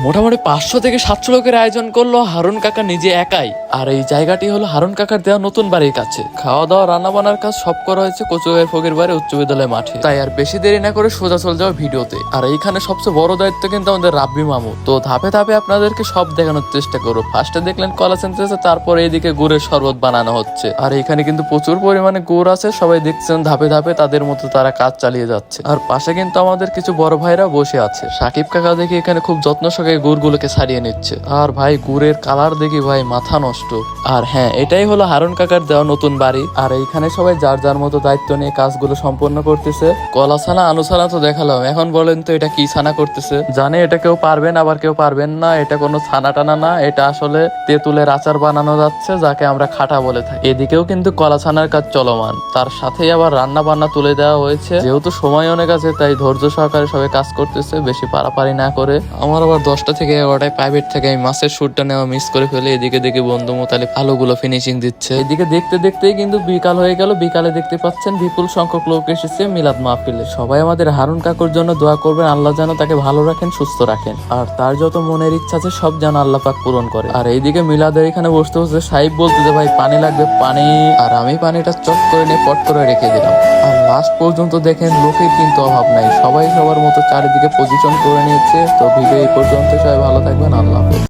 মোটামুটি 500 থেকে 700 লোকের আয়োজন করলো হারুন কাকা নিজে একাই। আর এই জায়গাটি হলো হারুন কাকার দেওয়া নতুন বাড়ির কাছে। খাওয়া দাওয়া রান্না বান্নার কাজ সব করা হয়েছে কচুগাঁয়ের ফকির বাড়ি উচ্চ বিদ্যালয় মাঠে। তাই আর বেশি দেরি না করে সোজা চলে যাওয়া ভিডিওতে। আর এইখানে সবচেয়ে বড় দায়িত্ব কিন্তু আমাদের রাব্বি মামু। তো ধাপে ধাপে আপনাদেরকে সব দেখানোর চেষ্টা করবো। ফার্স্টে দেখলেন কলা চেনতেছে, তারপরে এইদিকে গুড়ের শরবত বানানো হচ্ছে। আর এখানে কিন্তু প্রচুর পরিমাণে গুড় আছে, সবাই দেখছেন ধাপে ধাপে তাদের মতো তারা কাজ চালিয়ে যাচ্ছে। আর পাশে কিন্তু আমাদের কিছু বড় ভাইরা বসে আছে। সাকিব কাকা দেখি এখানে খুব যত্ন সহকারে গুড়গুলোকে ছাড়িয়ে নিচ্ছে। আর ভাই গুড়ের কালার দেখি ভাই মাথা নষ্ট। আর হ্যাঁ, এটাই হলো হারুন কাকার দেওয়া নতুন বাড়ি। আর এইখানে সবাই যার যার মতো দায়িত্ব নিয়ে কাজগুলো সম্পন্ন করতেছে। কলা ছানা আলু ছানা তো দেখালাম, এখন বলেন তো এটা কি ছানা করতেছে? জানে এটা কেউ পারবেন আবার কেউ পারবেন না। এটা কোনো ছানা টানা না, এটা আসলে তেঁতুলের আচার বানানো যাচ্ছে, যাকে আমরা খাটা বলে থাকি। এদিকেও কিন্তু কলা ছানার কাজ চলমান, তার সাথেই আবার রান্না বান্না তুলে দেওয়া হয়েছে। যেহেতু সময় অনেক আছে তাই ধৈর্য সহকারে সবাই কাজ করতেছে, বেশি পারাপারি না করে। আমার আবার 10টা থেকে 11টায় প্রাইভেট থেকে আমি মাছের শুটটা নেওয়া মিস করে ফেলে। এদিকে দেখি বন্ধু মোতালিব আলুগুলো ফিনিশিং দিচ্ছে। এদিকে দেখতে দেখতেই কিন্তু বিকাল হয়ে গেল। বিকালে দেখতে পাচ্ছেন বিপুল সংখ্যক লোক এসেছে মিলাদ মাহফিলে। সবাই আমাদের হারুন কাকুর জন্য দোয়া করবেন, আল্লাহ যেন তাকে ভালো রাখেন, সুস্থ রাখেন, আর তার যত মনের ইচ্ছা আছে সব যেন আল্লাহ পাক পূরণ করে। আর এইদিকে মিলাদের এখানে বসতে বসতে সাহেব বলতে যে ভাই পানি লাগবে পানি, আর আমি পানিটা চট করে নিয়ে পট করে রেখে দিলাম। আর লাস্ট পর্যন্ত দেখেন লোকের কিন্তু অভাব নাই, সবাই সবার মতো চারিদিকে পজিশন করে নিয়েছে। তো ভিডিও এই পর্যন্ত, সবাই ভালো থাকবেন, আল্লাহ হাফেজ।